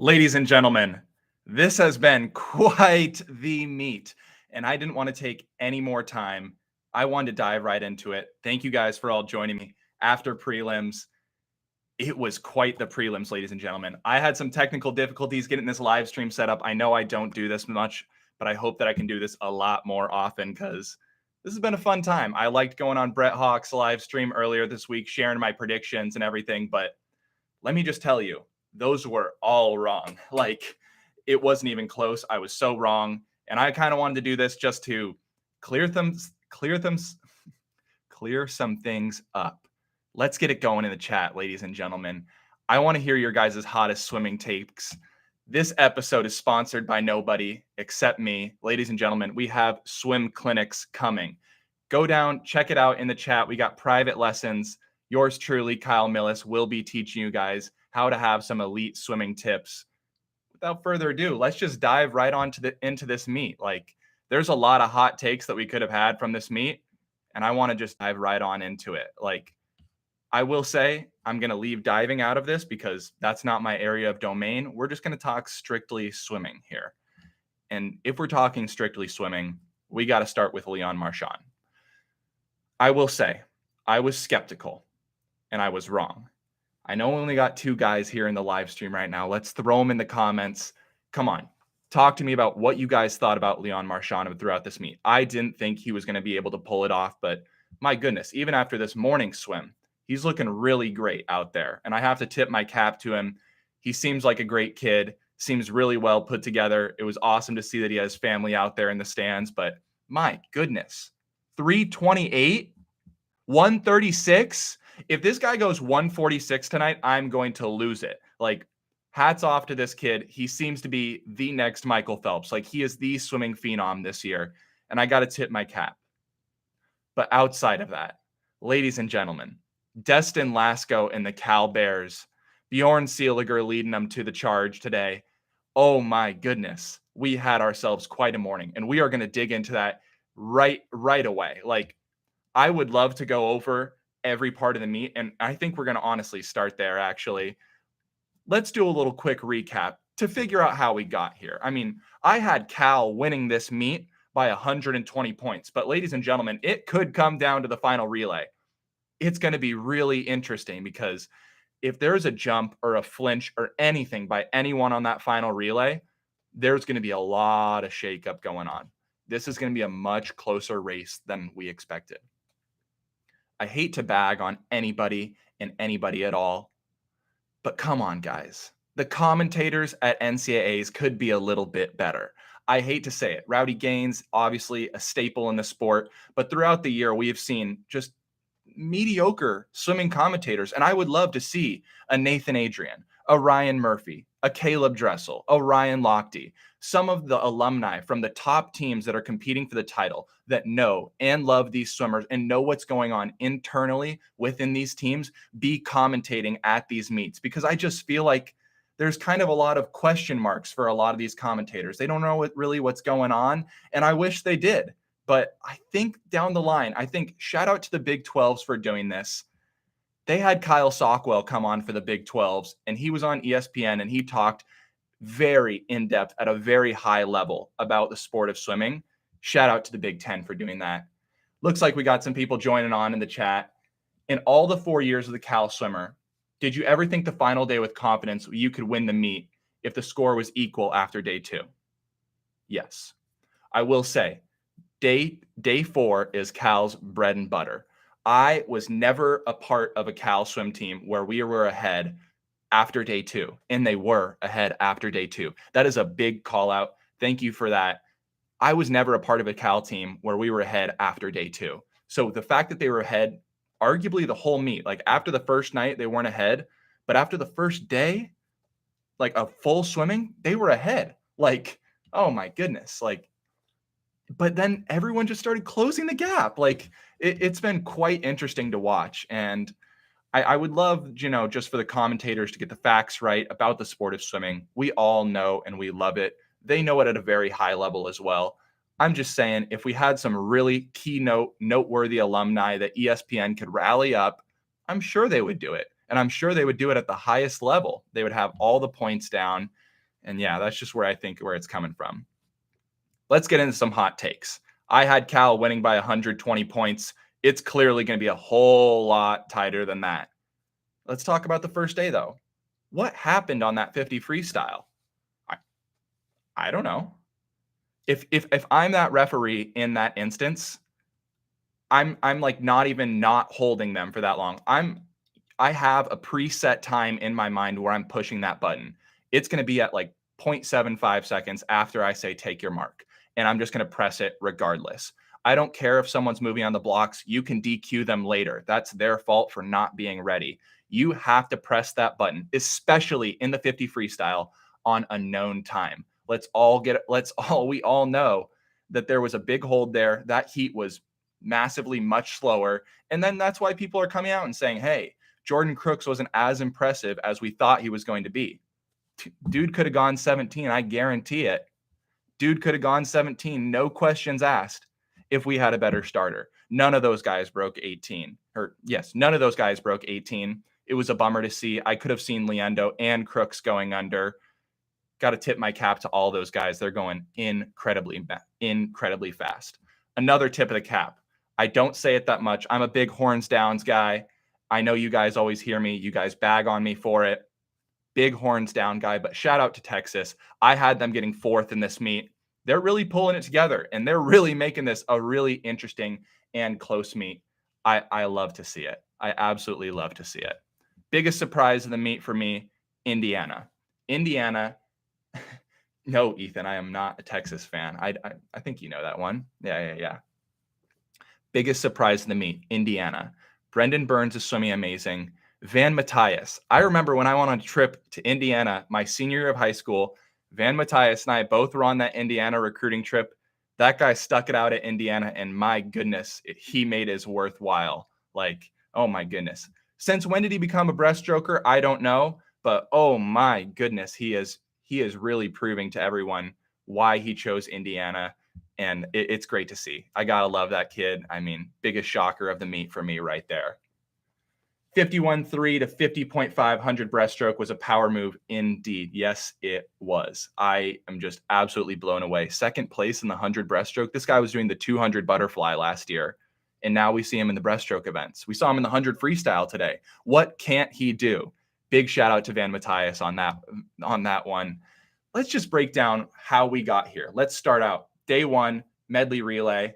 Ladies and gentlemen, this has been quite the meet, and I didn't want to take any more time. I wanted to dive right into it. Thank you guys for all joining me after prelims. It was quite the prelims, ladies and gentlemen. I had some technical difficulties getting this live stream set up. I know I don't do this much, but I hope that I can do this a lot more often because this has been a fun time. I liked going on Brett Hawk's live stream earlier this week, sharing my predictions and everything, but let me just tell you, those were all wrong. Like, it wasn't even close. I was so wrong. And I kind of wanted to do this just to clear them, clear some things up. Let's get it going in the chat, ladies and gentlemen. I want to hear your guys' hottest swimming takes. This episode is sponsored by nobody except me. Ladies and gentlemen, we have swim clinics coming. Go down, check it out in the chat. We got private lessons. Yours truly, Kyle Millis, will be teaching you guys how to have some elite swimming tips. Without further ado, let's just dive right into this meet. Like, there's a lot of hot takes that we could have had from this meet, and I want to just dive right on into it. Like, I will say I'm going to leave diving out of this because that's not my area of domain. We're just going to talk strictly swimming here. And if we're talking strictly swimming, we got to start with Leon Marchand. I will say I was skeptical and I was wrong. I know we only got two guys here in the live stream right now. Let's throw them in the comments. Come on. Talk to me about what you guys thought about Leon Marchand throughout this meet. I didn't think he was going to be able to pull it off, but my goodness, even after this morning swim, he's looking really great out there. And I have to tip my cap to him. He seems like a great kid, seems really well put together. It was awesome to see that he has family out there in the stands, but my goodness, 328, 136. If this guy goes 146 tonight, I'm going to lose it. Like, hats off to this kid. He seems to be the next Michael Phelps. Like, he is the swimming phenom this year. And I got to tip my cap. But outside of that, ladies and gentlemen, Destin Lasco and the Cal Bears, Bjorn Seeliger leading them to the charge today. Oh my goodness. We had ourselves quite a morning. And we are going to dig into that right away. Like, I would love to go over every part of the meet. And I think we're going to honestly start there, actually. Let's do a little quick recap to figure out how we got here. I mean, I had Cal winning this meet by 120 points. But ladies and gentlemen, it could come down to the final relay. It's going to be really interesting because if there's a jump or a flinch or anything by anyone on that final relay, there's going to be a lot of shakeup going on. This is going to be a much closer race than we expected. I hate to bag on anybody and anybody at all, but come on, guys. The commentators at NCAAs could be a little bit better. I hate to say it. Rowdy Gaines, obviously a staple in the sport, but throughout the year, we have seen just mediocre swimming commentators, and I would love to see a Nathan Adrian, a Ryan Murphy, a Caleb Dressel, a Ryan Lochte, some of the alumni from the top teams that are competing for the title that know and love these swimmers and know what's going on internally within these teams be commentating at these meets, because I just feel like there's kind of a lot of question marks for a lot of these commentators. They don't know what's going on, and I wish they did. But I think down the line, shout out to the Big 12s for doing this. They had Kyle Sockwell come on for the Big 12s, and he was on ESPN, and he talked very in-depth at a very high level about the sport of swimming. Shout out to the Big 10 for doing that. Looks like we got some people joining on in the chat. In all the 4 years of the Cal swimmer, did you ever think the final day with confidence you could win the meet if the score was equal after day 2? Yes. I will say, Day 4 is Cal's bread and butter. I was never a part of a Cal swim team where we were ahead after day 2, and they were ahead after day 2. That is a big call out. Thank you for that. I was never a part of a Cal team where we were ahead after day 2. So the fact that they were ahead, arguably the whole meet, like after the first night, they weren't ahead, but after the first day, like a full swimming, they were ahead. Like, oh my goodness. Like, but then everyone just started closing the gap. Like, it's been quite interesting to watch. And I would love, just for the commentators to get the facts right about the sport of swimming. We all know and we love it. They know it at a very high level as well. I'm just saying, if we had some really noteworthy alumni that ESPN could rally up, I'm sure they would do it. And I'm sure they would do it at the highest level. They would have all the points down. And yeah, that's just where I think where it's coming from. Let's get into some hot takes. I had Cal winning by 120 points. It's clearly going to be a whole lot tighter than that. Let's talk about the first day, though. What happened on that 50 freestyle? I don't know. If I'm that referee in that instance, I'm like not even not holding them for that long. I have a preset time in my mind where I'm pushing that button. It's going to be at like 0.75 seconds after I say take your mark. And I'm just going to press it regardless. I don't care if someone's moving on the blocks. You can DQ them later. That's their fault for not being ready. You have to press that button, especially in the 50 freestyle on a known time. We all know that there was a big hold there. That heat was massively much slower. And then that's why people are coming out and saying, hey, Jordan Crooks wasn't as impressive as we thought he was going to be. Dude could have gone 17. I guarantee it. Dude could have gone 17. No questions asked if we had a better starter. None of those guys broke 18. None of those guys broke 18. It was a bummer to see. I could have seen Leendo and Crooks going under. Got to tip my cap to all those guys. They're going incredibly fast. Another tip of the cap. I don't say it that much. I'm a big horns downs guy. I know you guys always hear me. You guys bag on me for it. Big horns down guy, but shout out to Texas. I had them getting fourth in this meet. They're really pulling it together, and they're really making this a really interesting and close meet. I love to see it. I absolutely love to see it. Biggest surprise of the meet for me, Indiana. No, Ethan, I am not a Texas fan. I think you know that one. Yeah. Biggest surprise of the meet, Indiana. Brendan Burns is swimming amazing. Van Matthias. I remember when I went on a trip to Indiana, my senior year of high school, Van Matthias and I both were on that Indiana recruiting trip. That guy stuck it out at Indiana, and my goodness, he made his worthwhile. Like, oh my goodness. Since when did he become a breaststroker? I don't know, but oh my goodness, he is really proving to everyone why he chose Indiana, and it's great to see. I gotta love that kid. I mean, biggest shocker of the meet for me right there. 51.3 to 50.5 100 breaststroke was a power move indeed. Yes, it was. I am just absolutely blown away. Second place in the 100 breaststroke. This guy was doing the 200 butterfly last year, and now we see him in the breaststroke events. We saw him in the 100 freestyle today. What can't he do? Big shout out to Van Matthias on that one. Let's just break down how we got here. Let's start out. Day one, medley relay,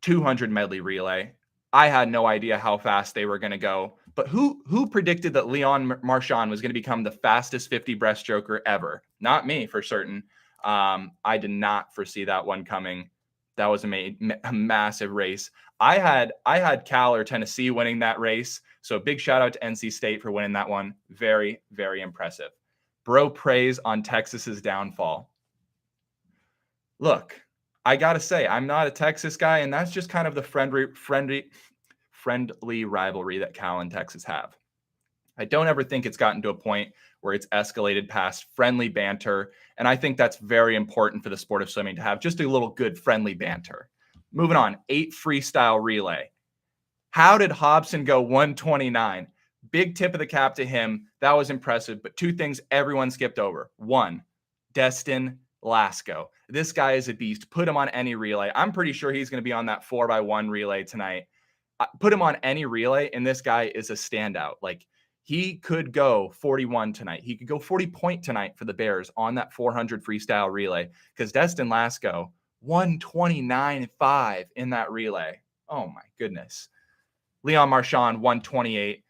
200 medley relay. I had no idea how fast they were going to go, but who predicted that Leon Marchand was going to become the fastest 50 breaststroker ever? Not me, for certain. I did not foresee that one coming. That was a massive race. I had Cal or Tennessee winning that race, so big shout out to NC State for winning that one. Very, very impressive. Bro praise on Texas's downfall. Look, I got to say, I'm not a Texas guy, and that's just kind of the friendly rivalry that Cal and Texas have. I don't ever think it's gotten to a point where it's escalated past friendly banter, and I think that's very important for the sport of swimming to have just a little good friendly banter. Moving on, 8 freestyle relay. How did Hobson go 129? Big tip of the cap to him. That was impressive, but 2 things everyone skipped over. 1, Destin Lasco. This guy is a beast. Put him on any relay. I'm pretty sure he's going to be on that 4x1 relay tonight. Put him on any relay, and this guy is a standout. Like, he could go 41 tonight. He could go 40 point tonight for the Bears on that 400 freestyle relay, because Destin Lasco, 129.5 in that relay. Oh my goodness. Leon Marchand, 128.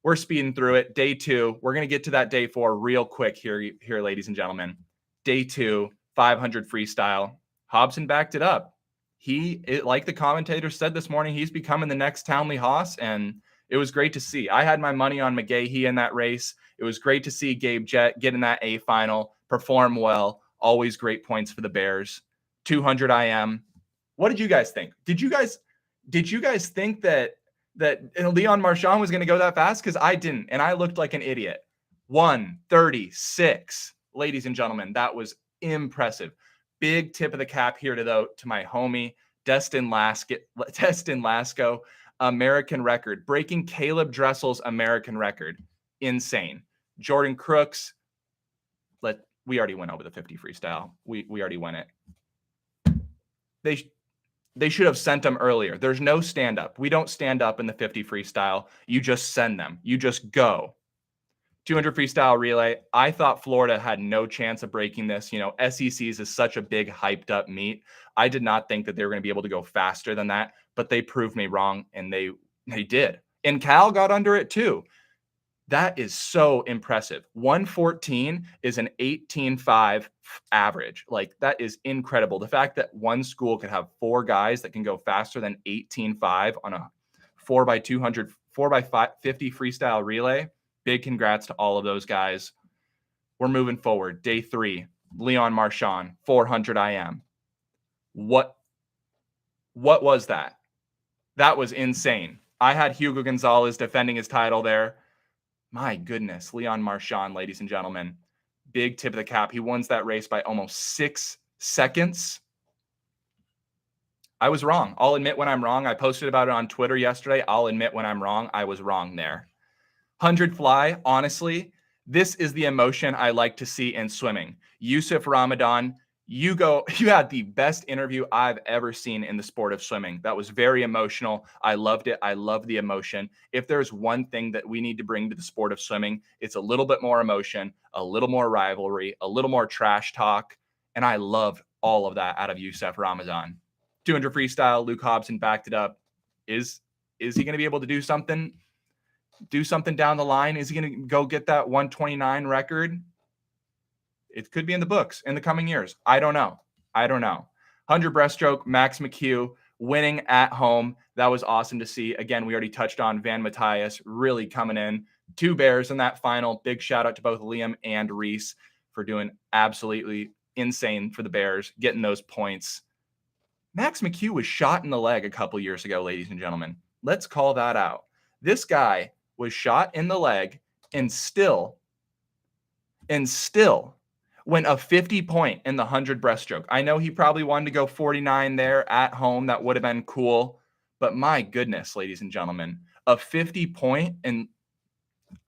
We're speeding through it. Day 2. We're going to get to that day 4 real quick here, ladies and gentlemen. Day 2, 500 freestyle. Hobson backed it up. Like the commentator said this morning, he's becoming the next Townley Haas, and it was great to see. I had my money on McGahee in that race. It was great to see Gabe Jett get in that A final, perform well. Always great points for the Bears. 200 IM. What did you guys think? Did you guys think that Leon Marchand was going to go that fast? Because I didn't, and I looked like an idiot. 1:36. Ladies and gentlemen, that was impressive. Big tip of the cap here to my homie, Destin Lasco, American record, breaking Caleb Dressel's American record. Insane. Jordan Crooks, We already went over the 50 freestyle. We already went it. They should have sent them earlier. There's no stand up. We don't stand up in the 50 freestyle. You just send them. You just go. 200 freestyle relay. I thought Florida had no chance of breaking this. You know, SECs is such a big hyped up meet. I did not think that they were going to be able to go faster than that, but they proved me wrong, and they did. And Cal got under it too. That is so impressive. 114 is an 18.5 average. Like, that is incredible. The fact that one school could have 4 guys that can go faster than 18.5 on a 4x200, 4x50 freestyle relay. Big congrats to all of those guys. We're moving forward. Day 3, Leon Marchand, 400 IM. What was that? That was insane. I had Hugo Gonzalez defending his title there. My goodness, Leon Marchand, ladies and gentlemen. Big tip of the cap. He wins that race by almost 6 seconds. I was wrong. I'll admit when I'm wrong. I posted about it on Twitter yesterday. I'll admit when I'm wrong. I was wrong there. 100 fly, honestly, this is the emotion I like to see in swimming. Yusuf Ramadan, you had the best interview I've ever seen in the sport of swimming. That was very emotional. I loved it. I love the emotion. If there's one thing that we need to bring to the sport of swimming, it's a little bit more emotion, a little more rivalry, a little more trash talk. And I loved all of that out of Yusuf Ramadan. 200 freestyle, Luke Hobson backed it up. Is he going to be able to do something down the line? Is he going to go get that 129 record? It could be in the books in the coming years. I don't know. 100 breaststroke, Max McHugh winning at home. That was awesome to see. Again, we already touched on Van Matthias really coming in. 2 bears in that final. Big shout out to both Liam and Reese for doing absolutely insane for the Bears, getting those points. Max McHugh was shot in the leg a couple years ago, ladies and gentlemen. Let's call that out. This guy was shot in the leg and still went a 50 point in the 100 breaststroke. I know he probably wanted to go 49 there at home. That would have been cool. But my goodness, ladies and gentlemen, a 50 point, and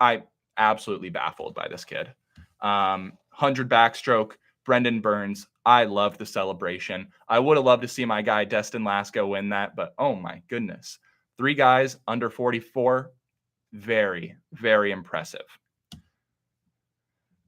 I absolutely baffled by this kid. 100 backstroke, Brendan Burns. I love the celebration. I would have loved to see my guy Destin Lasco win that, but oh my goodness. 3 guys under 44. Very, very impressive.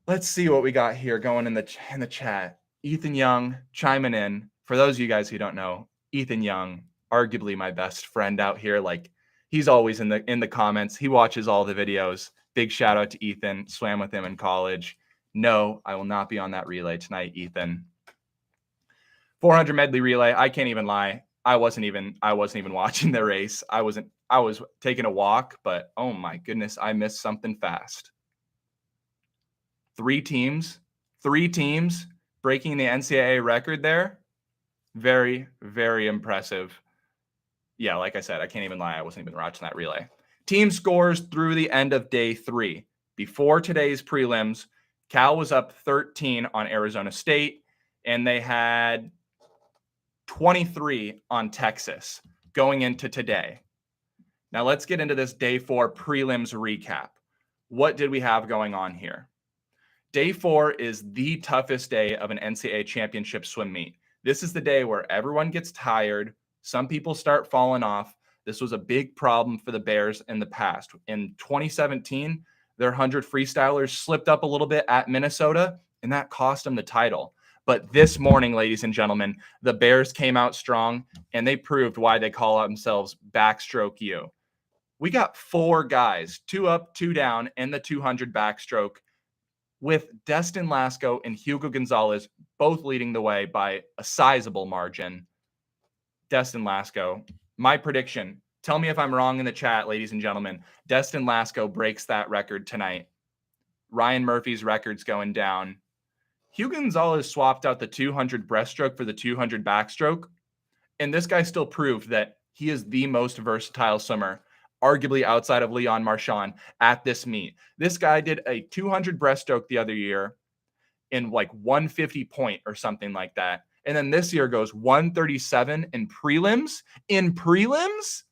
Let's see what we got here going in the chat. Ethan Young chiming in. For those of you guys who don't know, Ethan Young, arguably my best friend out here. Like, he's always in the comments. He watches all the videos. Big shout out to Ethan. Swam with him in college. No, I will not be on that relay tonight, Ethan. 400 medley relay. I can't even lie. I wasn't even watching the race. I was taking a walk, but oh my goodness, I missed something fast. 3 teams breaking the NCAA record there. Very, very impressive. Yeah, like I said, I can't even lie. I wasn't even watching that relay. Team scores through the end of day 3. Before today's prelims, Cal was up 13 on Arizona State, and they had 23 on Texas going into today. Now let's get into this day 4 prelims recap. What did we have going on here? Day 4 is the toughest day of an NCAA championship swim meet. This is the day where everyone gets tired. Some people start falling off. This was a big problem for the Bears in the past. In 2017, their 100 freestylers slipped up a little bit at Minnesota, and that cost them the title. But this morning, ladies and gentlemen, the Bears came out strong, and they proved why they call themselves Backstroke U. We got 4 guys, 2 up, 2 down in the 200 backstroke, with Destin Lasco and Hugo Gonzalez both leading the way by a sizable margin. Destin Lasco, my prediction, tell me if I'm wrong in the chat, ladies and gentlemen. Destin Lasco breaks that record tonight. Ryan Murphy's record's going down. Hugo Gonzalez swapped out the 200 breaststroke for the 200 backstroke, and this guy still proved that he is the most versatile swimmer, arguably outside of Leon Marchand, at this meet. This guy did a 200 breaststroke the other year in like 150 point or something like that. And then this year goes 137 in prelims. In prelims?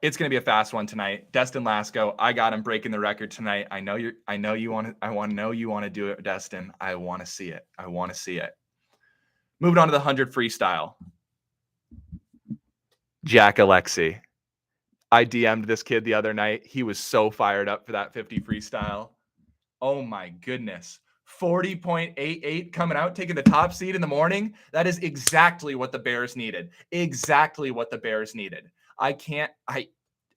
It's going to be a fast one tonight. Destin Lasco, I got him breaking the record tonight. I know you want to do it, Destin. I want to see it. Moving on to the 100 freestyle. Jack Alexi. I DM'd this kid the other night. He was so fired up for that 50 freestyle. Oh my goodness. 40.88 coming out, taking the top seed in the morning. That is exactly what the Bears needed. I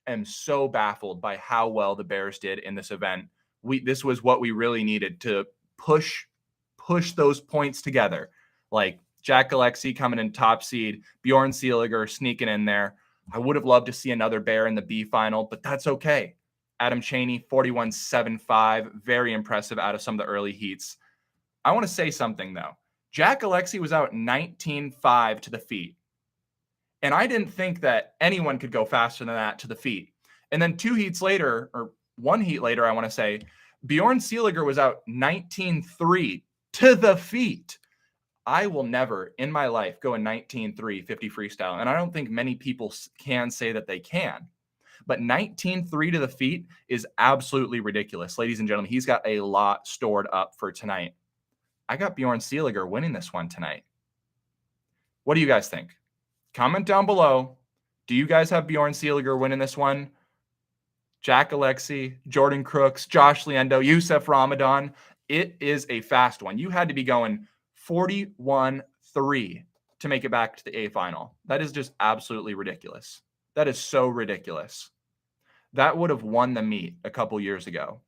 am so baffled by how well the Bears did in this event. This was what we really needed to push those points together. Like Jack Alexi coming in top seed, Bjorn Seeliger sneaking in there. I would have loved to see another Bear in the B final, but that's okay. Adam Chaney, 41.75, very impressive out of some of the early heats. I want to say something, though. Jack Alexi was out 19.5 to the feet. And I didn't think that anyone could go faster than that to the feet. And then 2 heats later, or 1 heat later, I want to say, Bjorn Seeliger was out 19.3 to the feet. I will never in my life go a 19.3 50 freestyle. And I don't think many people can say that they can. But 19.3 to the feet is absolutely ridiculous. Ladies and gentlemen, he's got a lot stored up for tonight. I got Bjorn Seeliger winning this one tonight. What do you guys think? Comment down below. Do you guys have Bjorn Seeliger winning this one? Jack Alexi, Jordan Crooks, Josh Liendo, Youssef Ramadan. It is a fast one. You had to be going 41.3 to make it back to the A final. That is just absolutely ridiculous. That is so ridiculous. That would have won the meet a couple years ago.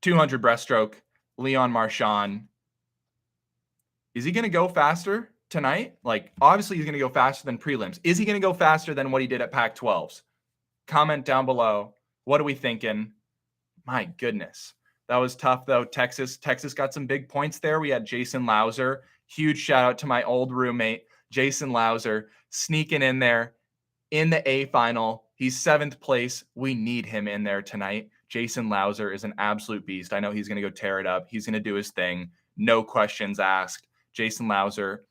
200 breaststroke, Leon Marchand. Is he going to go faster tonight? Like, obviously he's going to go faster than prelims. Is he going to go faster than what he did at Pac-12s? Comment down below. What are we thinking? My goodness. That was tough, though. Texas got some big points there. We had Jason Lauser. Huge shout out to my old roommate, Jason Lauser, sneaking in there in the A final. He's 7th place. We need him in there tonight. Jason Lauser is an absolute beast. I know he's going to go tear it up. He's going to do his thing. No questions asked. Jason Lauser,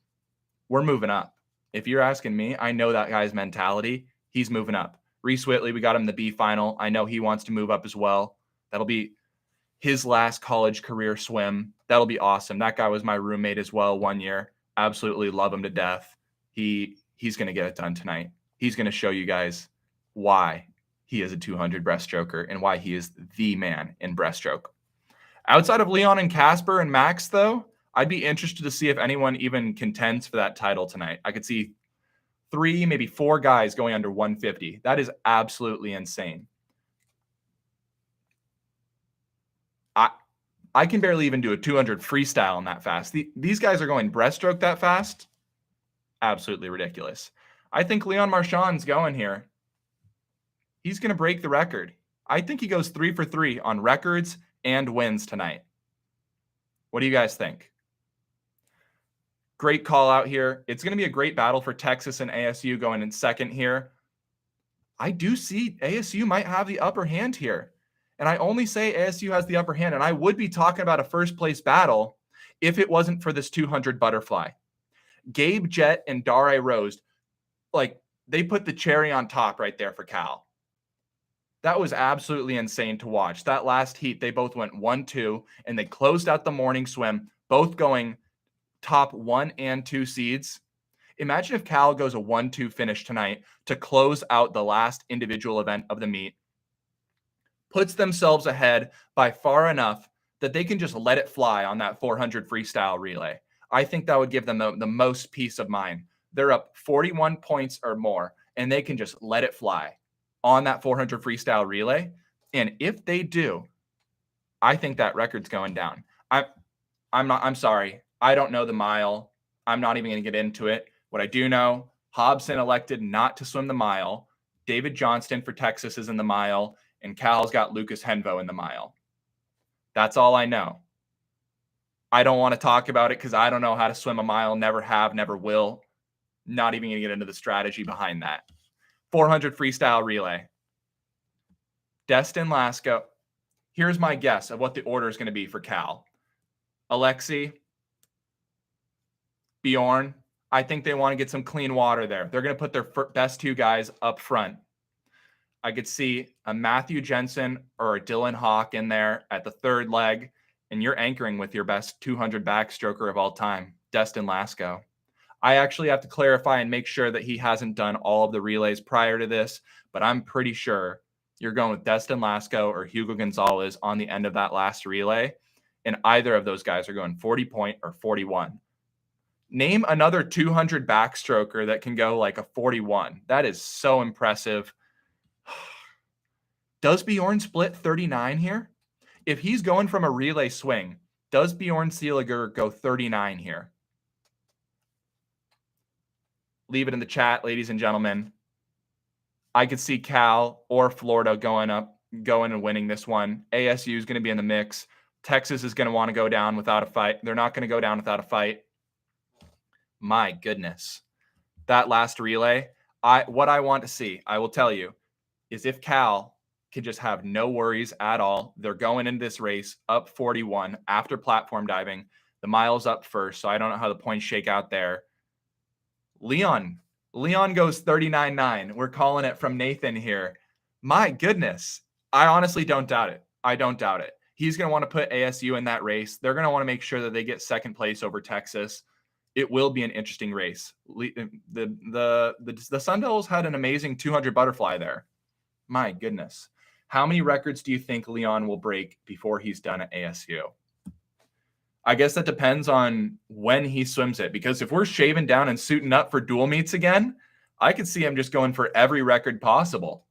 we're moving up. If you're asking me, I know that guy's mentality. He's moving up. Reese Whitley, we got him in the B final. I know he wants to move up as well. That'll be his last college career swim. That'll be awesome. That guy was my roommate as well 1 year. Absolutely love him to death. He's going to get it done tonight. He's going to show you guys why he is a 200 breaststroker and why he is the man in breaststroke. Outside of Leon and Casper and Max, though, I'd be interested to see if anyone even contends for that title tonight. I could see 3, maybe 4 guys going under 150. That is absolutely insane. I can barely even do a 200 freestyle in that fast. These guys are going breaststroke that fast. Absolutely ridiculous. I think Leon Marchand's going here. He's going to break the record. I think he goes 3 for 3 on records and wins tonight. What do you guys think? Great call out here. It's going to be a great battle for Texas and ASU going in second here. I do see ASU might have the upper hand here. And I only say ASU has the upper hand. And I would be talking about a first place battle if it wasn't for this 200 butterfly. Gabe Jett and Dare Rose, like, they put the cherry on top right there for Cal. That was absolutely insane to watch. That last heat, they both went 1-2, and they closed out the morning swim, both going top 1 and 2 seeds. Imagine if Cal goes a 1-2 finish tonight to close out the last individual event of the meet, puts themselves ahead by far enough that they can just let it fly on that 400 freestyle relay. I think that would give them the most peace of mind. They're up 41 points or more, and they can just let it fly on that 400 freestyle relay. And if they do, I think that record's going down. I'm sorry. I don't know the mile. I'm not even going to get into it. What I do know, Hobson elected not to swim the mile. David Johnston for Texas is in the mile, and Cal's got Lucas Henvo in the mile. That's all I know. I don't want to talk about it because I don't know how to swim a mile. Never have, never will. Not even going to get into the strategy behind that. 400 freestyle relay. Destin Lasco. Here's my guess of what the order is going to be for Cal. Alexi, Bjorn, I think they want to get some clean water there. They're going to put their best two guys up front. I could see a Matthew Jensen or a Dylan Hawk in there at the third leg, and you're anchoring with your best 200 backstroker of all time, Destin Lasco. I actually have to clarify and make sure that he hasn't done all of the relays prior to this, but I'm pretty sure you're going with Destin Lasco or Hugo Gonzalez on the end of that last relay, and either of those guys are going 40 point or 41. Name another 200 backstroker that can go like a 41. That is so impressive. Does Bjorn split 39 here? If he's going from a relay swing, does Bjorn Seeliger go 39 here? Leave it in the chat, ladies and gentlemen. I could see Cal or Florida going and winning this one. ASU is going to be in the mix. Texas is going to want to go down without a fight. They're not going to go down without a fight. My goodness. That last relay, what I want to see, I will tell you, is if Cal can just have no worries at all. They're going into this race up 41 after platform diving. The mile's up first, so I don't know how the points shake out there. Leon goes 39.9. We're calling it from Nathan here. My goodness. I honestly don't doubt it. I don't doubt it. He's going to want to put ASU in that race. They're going to want to make sure that they get second place over Texas. It will be an interesting race. The Sun Devils had an amazing 200 butterfly there. My goodness. How many records do you think Leon will break before he's done at ASU? I guess that depends on when he swims it, because if we're shaving down and suiting up for dual meets again, I could see him just going for every record possible.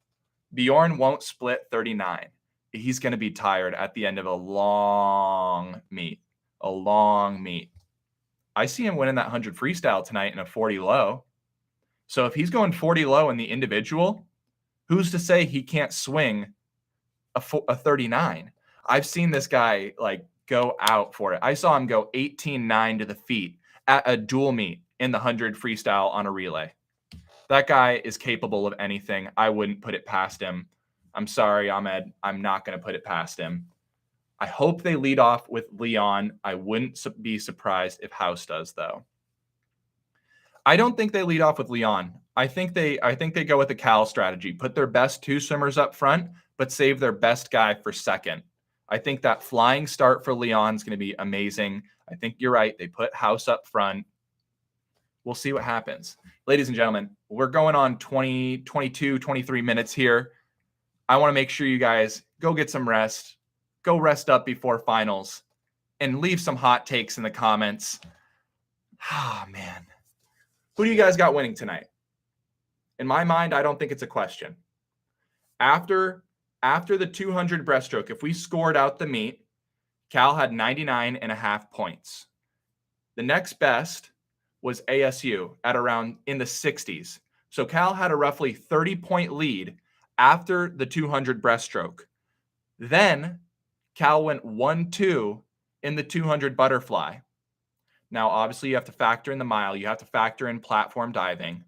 Bjorn won't split 39. He's going to be tired at the end of a long meet. I see him winning that 100 freestyle tonight in a 40 low. So if he's going 40 low in the individual, who's to say he can't swing a 39? I've seen this guy like go out for it. I saw him go 18.9 to the feet at a dual meet in the 100 freestyle on a relay. That guy is capable of anything. I wouldn't put it past him. I'm sorry, Ahmed. I'm not going to put it past him. I hope they lead off with Leon. I wouldn't be surprised if House does, though. I don't think they lead off with Leon. I think they go with the Cal strategy. Put their best two swimmers up front, but save their best guy for second. I think that flying start for Leon is going to be amazing. I think you're right. They put House up front. We'll see what happens. Ladies and gentlemen, we're going on 22, 23 minutes here. I want to make sure you guys go get some rest. Go rest up before finals and leave some hot takes in the comments. Ah, man. Who do you guys got winning tonight? In my mind, I don't think it's a question. After the 200 breaststroke, if we scored out the meet, Cal had 99.5 points. The next best was ASU at around in the 60s. So Cal had a roughly 30-point lead after the 200 breaststroke. Then Cal went 1-2 in the 200 butterfly. Now, obviously, you have to factor in the mile. You have to factor in platform diving.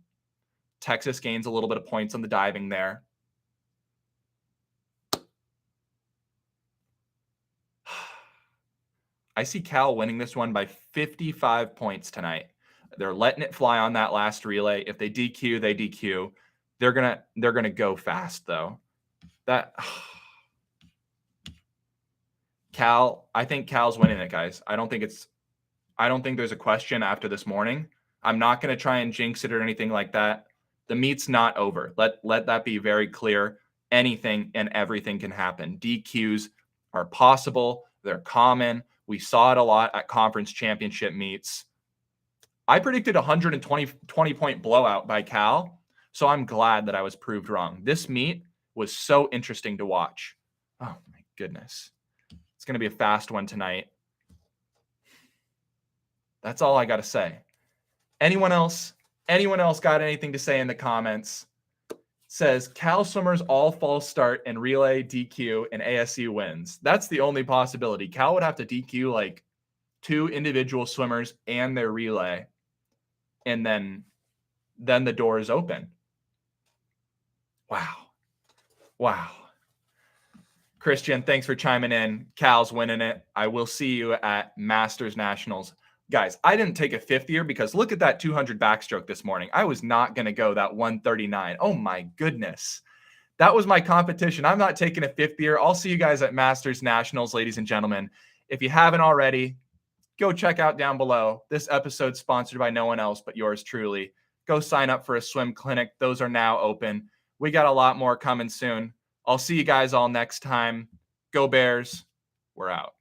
Texas gains a little bit of points on the diving there. I see Cal winning this one by 55 points tonight. They're letting it fly on that last relay. If they DQ, they DQ. They're gonna go fast though. Cal, I think Cal's winning it, guys. I don't think there's a question after this morning. I'm not gonna try and jinx it or anything like that. The meet's not over. Let that be very clear. Anything and everything can happen. DQs are possible. They're common. We saw it a lot at conference championship meets. I predicted 120-point blowout by Cal, so I'm glad that I was proved wrong. This meet was so interesting to watch. Oh, my goodness. It's going to be a fast one tonight. That's all I got to say. Anyone else got anything to say in the comments? Says Cal swimmers all false start and relay DQ and ASU wins. That's the only possibility. Cal would have to DQ like 2 individual swimmers and their relay, and then the door is open. Wow. Christian, thanks for chiming in. Cal's winning it. I will see you at Masters Nationals. Guys, I didn't take a fifth year because look at that 200 backstroke this morning. I was not going to go that 139. Oh my goodness. That was my competition. I'm not taking a fifth year. I'll see you guys at Masters Nationals, ladies and gentlemen. If you haven't already, go check out down below. This episode's sponsored by no one else but yours truly. Go sign up for a swim clinic. Those are now open. We got a lot more coming soon. I'll see you guys all next time. Go Bears. We're out.